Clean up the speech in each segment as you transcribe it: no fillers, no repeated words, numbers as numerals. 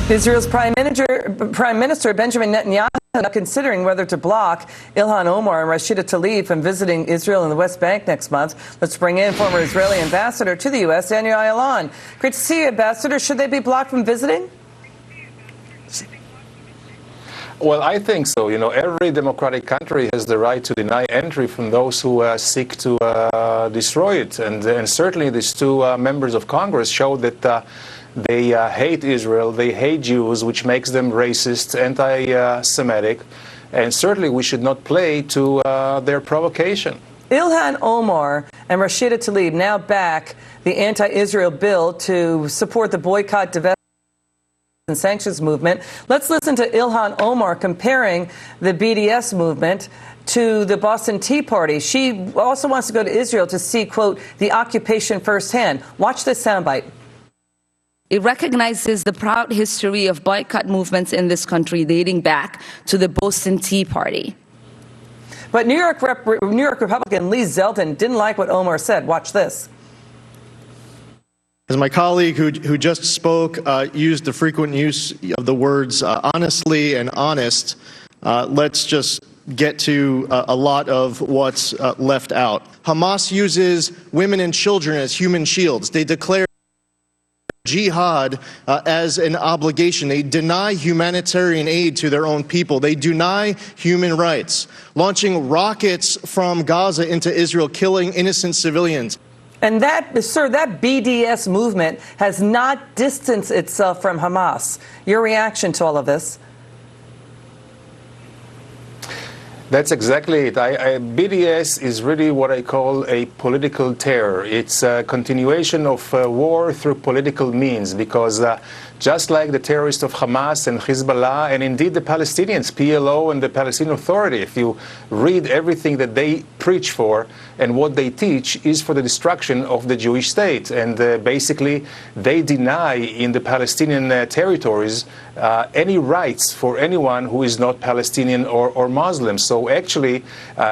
Israel's Prime Minister Benjamin Netanyahu is now considering whether to block Ilhan Omar and Rashida Tlaib from visiting Israel and the West Bank next month. Let's bring in former Israeli ambassador to the U.S., Daniel Ayalon. Great to see you, Ambassador. Should they be blocked from visiting? Well, I think so. You know, every democratic country has the right to deny entry from those who seek to destroy it. And certainly these two members of Congress showed that they hate Israel, they hate Jews, which makes them racist, anti-Semitic. And certainly we should not play to their provocation. Ilhan Omar and Rashida Tlaib now back the anti-Israel bill to support the boycott, divestment, and sanctions movement. Let's listen to Ilhan Omar comparing the BDS movement to the Boston Tea Party. She also wants to go to Israel to see, quote, the occupation firsthand. Watch this soundbite. It recognizes the proud history of boycott movements in this country dating back to the Boston Tea Party. But New York Republican Lee Zeldin didn't like what Omar said. Watch this. As my colleague who just spoke used the frequent use of the words honestly and honest, let's just get to a lot of what's left out. Hamas uses women and children as human shields. They declare jihad as an obligation. They deny humanitarian aid to their own people. They deny human rights, launching rockets from Gaza into Israel, killing innocent civilians. And that, sir, that BDS movement has not distanced itself from Hamas. Your reaction to all of this? That's exactly it. BDS is really what I call a political terror. It's a continuation of war through political means, because just like the terrorists of Hamas and Hezbollah, and indeed the Palestinians, PLO and the Palestinian Authority, if you read everything that they preach for and what they teach is for the destruction of the Jewish state. And basically, they deny in the Palestinian territories any rights for anyone who is not Palestinian or Muslim. So actually,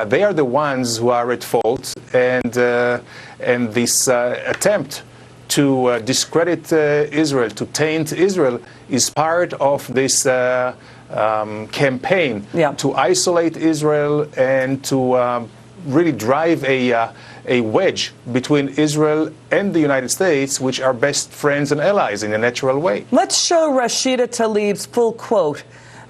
they are the ones who are at fault, and this attempt to discredit Israel, to taint Israel, is part of this campaign to isolate Israel and to really drive a wedge between Israel and the United States, which are best friends and allies in a natural way. Let's show Rashida Tlaib's full quote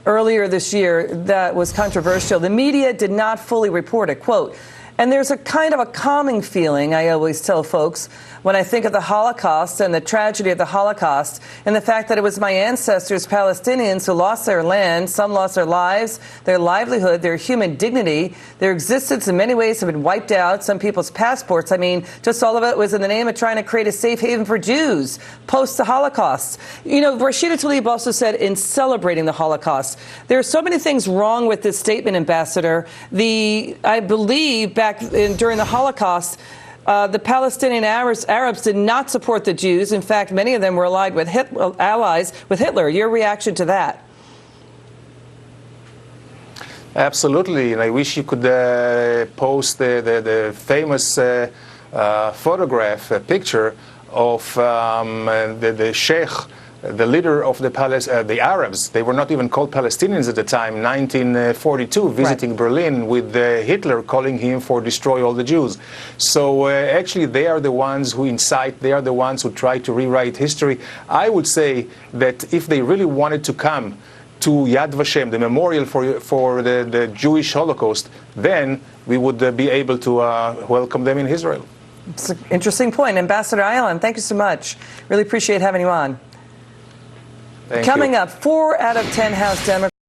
earlier this year that was controversial. The media did not fully report it, quote, and there's a kind of a calming feeling, I always tell folks, when I think of the Holocaust and the tragedy of the Holocaust and the fact that it was my ancestors, Palestinians, who lost their land. Some lost their lives, their livelihood, their human dignity. Their existence in many ways have been wiped out. Some people's passports. I mean, just all of it was in the name of trying to create a safe haven for Jews post the Holocaust. You know, Rashida Tlaib also said in celebrating the Holocaust, there are so many things wrong with this statement, Ambassador. I believe during the Holocaust, the Palestinian Arabs did not support the Jews. In fact, many of them were allied with allies with Hitler. Your reaction to that? Absolutely, and I wish you could post the famous photograph, picture of the Sheikh, the leader of the Arabs. They were not even called Palestinians at the time, 1942, visiting Berlin with Hitler calling him for destroy all the Jews. So actually they are the ones who incite, they are the ones who try to rewrite history. I would say that if they really wanted to come to Yad Vashem, the memorial for the Jewish Holocaust, then we would be able to welcome them in Israel. It's an interesting point. Ambassador Ayalon, thank you so much. Really appreciate having you on. Thank Coming you. up, 4 out of 10 House Democrats